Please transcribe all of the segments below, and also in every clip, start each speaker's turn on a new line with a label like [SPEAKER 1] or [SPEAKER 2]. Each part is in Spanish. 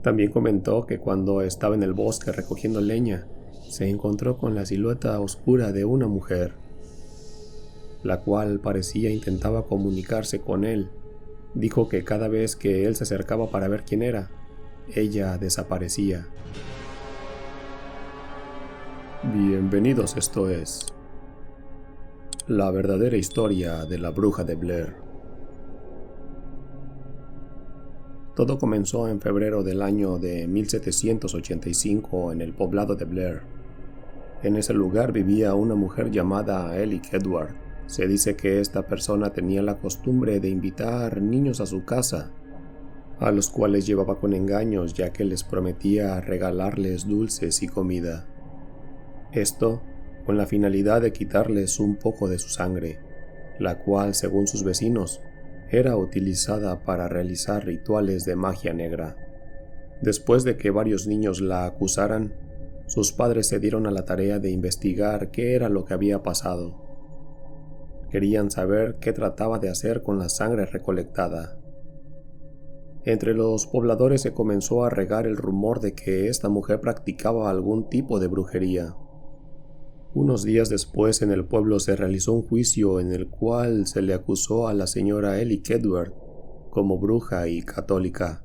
[SPEAKER 1] También comentó que cuando estaba en el bosque recogiendo leña, se encontró con la silueta oscura de una mujer, la cual parecía intentaba comunicarse con él. Dijo que cada vez que él se acercaba para ver quién era, ella desaparecía. Bienvenidos, esto es la verdadera historia de la bruja de Blair. Todo comenzó en febrero del año de 1785 en el poblado de Blair. En ese lugar vivía una mujer llamada Ellie Edward. Se dice que esta persona tenía la costumbre de invitar niños a su casa, a los cuales llevaba con engaños, ya que les prometía regalarles dulces y comida. Esto con la finalidad de quitarles un poco de su sangre, la cual, según sus vecinos, era utilizada para realizar rituales de magia negra. Después de que varios niños la acusaran, sus padres se dieron a la tarea de investigar qué era lo que había pasado. Querían saber qué trataba de hacer con la sangre recolectada. Entre los pobladores se comenzó a regar el rumor de que esta mujer practicaba algún tipo de brujería. Unos días después en el pueblo se realizó un juicio en el cual se le acusó a la señora Ellie Edward como bruja y católica.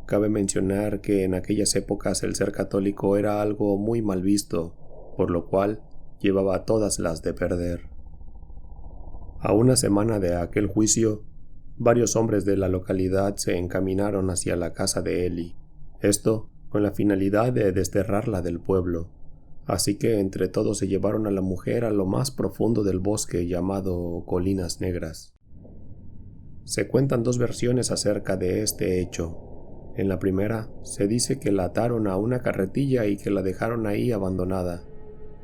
[SPEAKER 1] Cabe mencionar que en aquellas épocas el ser católico era algo muy mal visto, por lo cual llevaba todas las de perder. A una semana de aquel juicio, varios hombres de la localidad se encaminaron hacia la casa de Ellie, esto con la finalidad de desterrarla del pueblo. Así que entre todos se llevaron a la mujer a lo más profundo del bosque llamado Colinas Negras. Se cuentan dos versiones acerca de este hecho. En la primera, se dice que la ataron a una carretilla y que la dejaron ahí abandonada.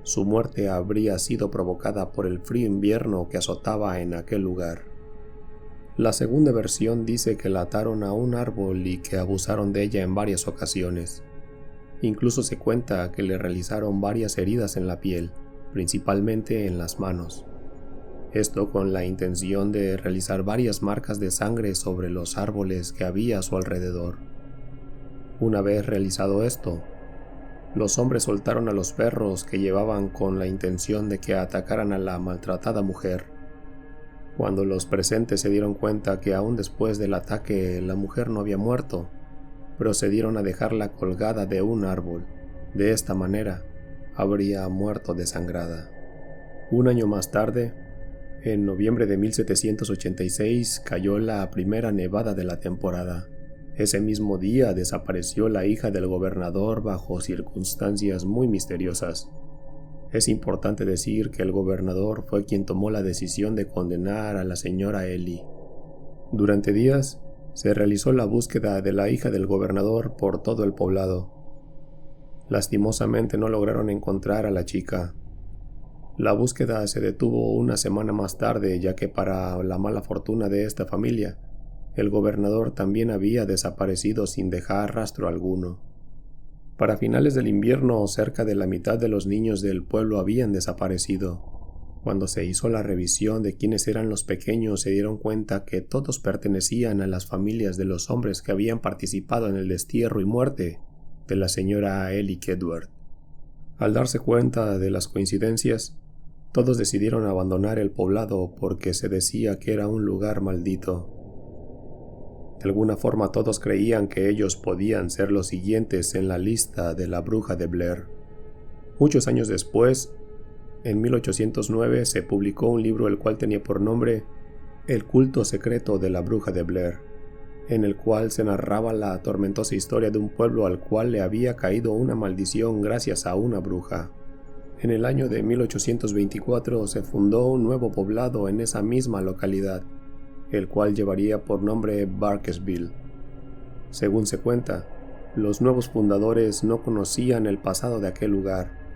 [SPEAKER 1] Su muerte habría sido provocada por el frío invierno que azotaba en aquel lugar. La segunda versión dice que la ataron a un árbol y que abusaron de ella en varias ocasiones. Incluso se cuenta que le realizaron varias heridas en la piel, principalmente en las manos. Esto con la intención de realizar varias marcas de sangre sobre los árboles que había a su alrededor. Una vez realizado esto, los hombres soltaron a los perros que llevaban con la intención de que atacaran a la maltratada mujer. Cuando los presentes se dieron cuenta que aún después del ataque la mujer no había muerto, procedieron a dejarla colgada de un árbol. De esta manera, habría muerto desangrada. Un año más tarde, en noviembre de 1786, cayó la primera nevada de la temporada. Ese mismo día desapareció la hija del gobernador bajo circunstancias muy misteriosas. Es importante decir que el gobernador fue quien tomó la decisión de condenar a la señora Ellie. Durante días, se realizó la búsqueda de la hija del gobernador por todo el poblado. Lastimosamente no lograron encontrar a la chica. La búsqueda se detuvo una semana más tarde, ya que para la mala fortuna de esta familia, el gobernador también había desaparecido sin dejar rastro alguno. Para finales del invierno, cerca de la mitad de los niños del pueblo habían desaparecido. Cuando se hizo la revisión de quiénes eran los pequeños, se dieron cuenta que todos pertenecían a las familias de los hombres que habían participado en el destierro y muerte de la señora Ellie Edward. Al darse cuenta de las coincidencias, todos decidieron abandonar el poblado porque se decía que era un lugar maldito. De alguna forma todos creían que ellos podían ser los siguientes en la lista de la bruja de Blair. Muchos años después, en 1809, se publicó un libro el cual tenía por nombre El culto secreto de la bruja de Blair, en el cual se narraba la tormentosa historia de un pueblo al cual le había caído una maldición gracias a una bruja. En el año de 1824 se fundó un nuevo poblado en esa misma localidad, el cual llevaría por nombre Barkesville. Según se cuenta, los nuevos fundadores no conocían el pasado de aquel lugar,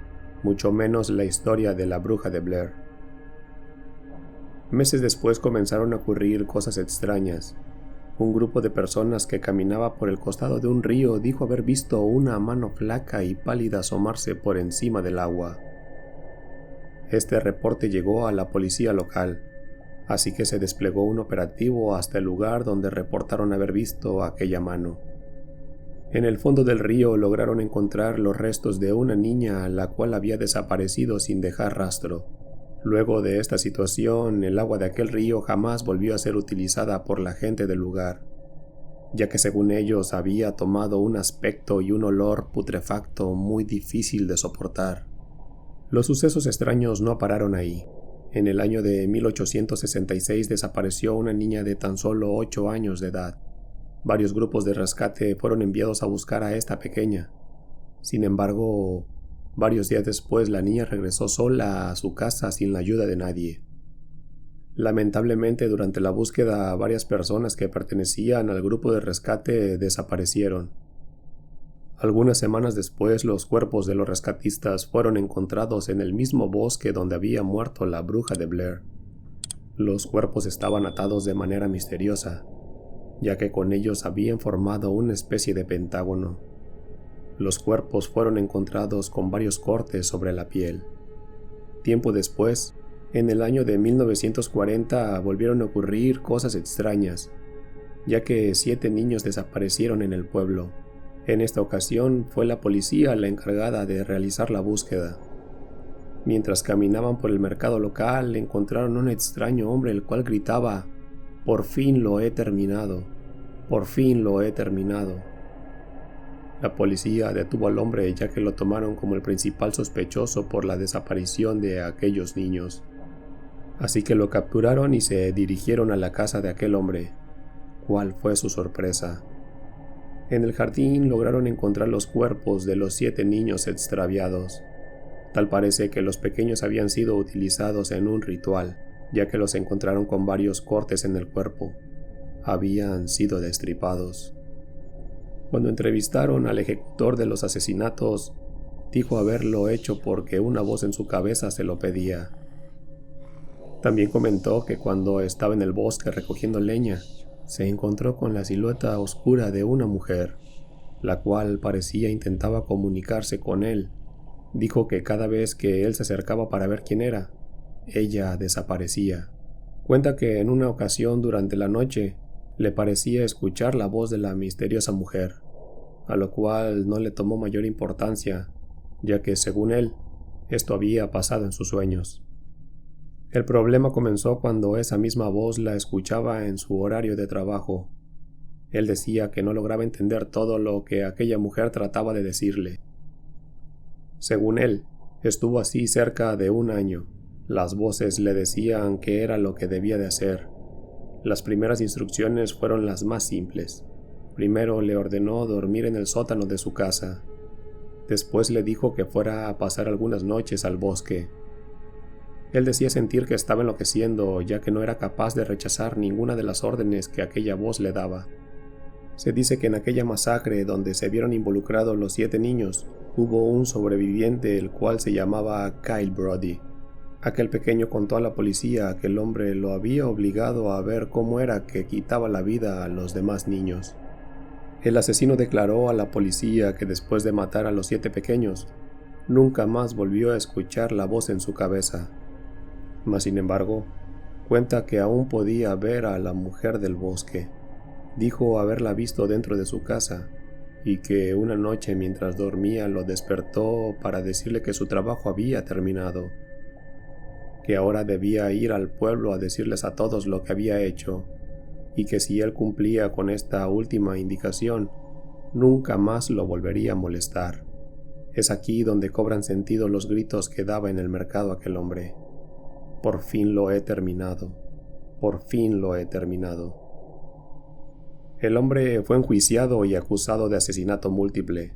[SPEAKER 1] mucho menos la historia de la bruja de Blair. Meses después comenzaron a ocurrir cosas extrañas. Un grupo de personas que caminaba por el costado de un río dijo haber visto una mano flaca y pálida asomarse por encima del agua. Este reporte llegó a la policía local, así que se desplegó un operativo hasta el lugar donde reportaron haber visto aquella mano. En el fondo del río lograron encontrar los restos de una niña la cual había desaparecido sin dejar rastro. Luego de esta situación, el agua de aquel río jamás volvió a ser utilizada por la gente del lugar, ya que según ellos había tomado un aspecto y un olor putrefacto muy difícil de soportar. Los sucesos extraños no pararon ahí. En el año de 1866 desapareció una niña de tan solo 8 años de edad. Varios grupos de rescate fueron enviados a buscar a esta pequeña. Sin embargo, varios días después la niña regresó sola a su casa sin la ayuda de nadie. Lamentablemente, durante la búsqueda, varias personas que pertenecían al grupo de rescate desaparecieron. Algunas semanas después, los cuerpos de los rescatistas fueron encontrados en el mismo bosque donde había muerto la bruja de Blair. Los cuerpos estaban atados de manera misteriosa, ya que con ellos habían formado una especie de pentágono. Los cuerpos fueron encontrados con varios cortes sobre la piel. Tiempo después, en el año de 1940, volvieron a ocurrir cosas extrañas, ya que 7 niños desaparecieron en el pueblo. En esta ocasión fue la policía la encargada de realizar la búsqueda. Mientras caminaban por el mercado local, encontraron un extraño hombre el cual gritaba: «¡Por fin lo he terminado! ¡Por fin lo he terminado!». La policía detuvo al hombre ya que lo tomaron como el principal sospechoso por la desaparición de aquellos niños. Así que lo capturaron y se dirigieron a la casa de aquel hombre. ¿Cuál fue su sorpresa? En el jardín lograron encontrar los cuerpos de los 7 niños extraviados. Tal parece que los pequeños habían sido utilizados en un ritual, ya que los encontraron con varios cortes en el cuerpo. Habían sido destripados. Cuando entrevistaron al ejecutor de los asesinatos, dijo haberlo hecho porque una voz en su cabeza se lo pedía. También comentó que cuando estaba en el bosque recogiendo leña, se encontró con la silueta oscura de una mujer, la cual parecía intentaba comunicarse con él. Dijo que cada vez que él se acercaba para ver quién era, ella desaparecía. Cuenta que en una ocasión durante la noche le parecía escuchar la voz de la misteriosa mujer, a lo cual no le tomó mayor importancia, ya que según él, esto había pasado en sus sueños. El problema comenzó cuando esa misma voz la escuchaba en su horario de trabajo. Él decía que no lograba entender todo lo que aquella mujer trataba de decirle. Según él, estuvo así cerca de 1 año. Las voces le decían qué era lo que debía de hacer. Las primeras instrucciones fueron las más simples. Primero le ordenó dormir en el sótano de su casa. Después le dijo que fuera a pasar algunas noches al bosque. Él decía sentir que estaba enloqueciendo, ya que no era capaz de rechazar ninguna de las órdenes que aquella voz le daba. Se dice que en aquella masacre donde se vieron involucrados los 7 niños, hubo un sobreviviente el cual se llamaba Kyle Brody. Aquel pequeño contó a la policía que el hombre lo había obligado a ver cómo era que quitaba la vida a los demás niños. El asesino declaró a la policía que después de matar a los 7 pequeños, nunca más volvió a escuchar la voz en su cabeza. Mas sin embargo, cuenta que aún podía ver a la mujer del bosque. Dijo haberla visto dentro de su casa y que una noche mientras dormía lo despertó para decirle que su trabajo había terminado, que ahora debía ir al pueblo a decirles a todos lo que había hecho y que si él cumplía con esta última indicación, nunca más lo volvería a molestar. Es aquí donde cobran sentido los gritos que daba en el mercado aquel hombre. Por fin lo he terminado. Por fin lo he terminado. El hombre fue enjuiciado y acusado de asesinato múltiple,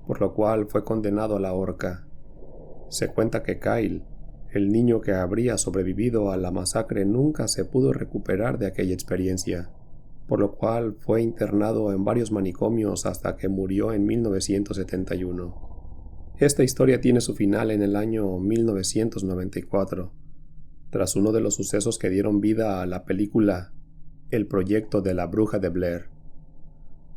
[SPEAKER 1] por lo cual fue condenado a la horca. Se cuenta que Kyle, el niño que habría sobrevivido a la masacre, nunca se pudo recuperar de aquella experiencia, por lo cual fue internado en varios manicomios hasta que murió en 1971. Esta historia tiene su final en el año 1994. Tras uno de los sucesos que dieron vida a la película El proyecto de la bruja de Blair,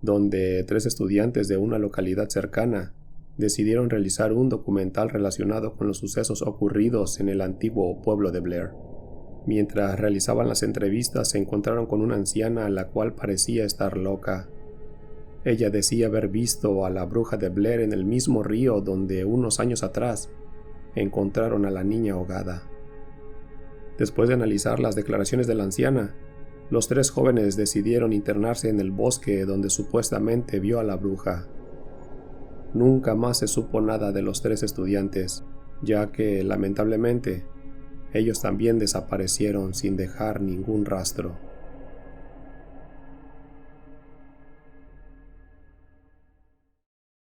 [SPEAKER 1] donde 3 estudiantes de una localidad cercana decidieron realizar un documental relacionado con los sucesos ocurridos en el antiguo pueblo de Blair. Mientras realizaban las entrevistas se encontraron con una anciana la cual parecía estar loca. Ella decía haber visto a la bruja de Blair en el mismo río donde unos años atrás encontraron a la niña ahogada. Después de analizar las declaraciones de la anciana, los 3 jóvenes decidieron internarse en el bosque donde supuestamente vio a la bruja. Nunca más se supo nada de los 3 estudiantes, ya que, lamentablemente, ellos también desaparecieron sin dejar ningún rastro.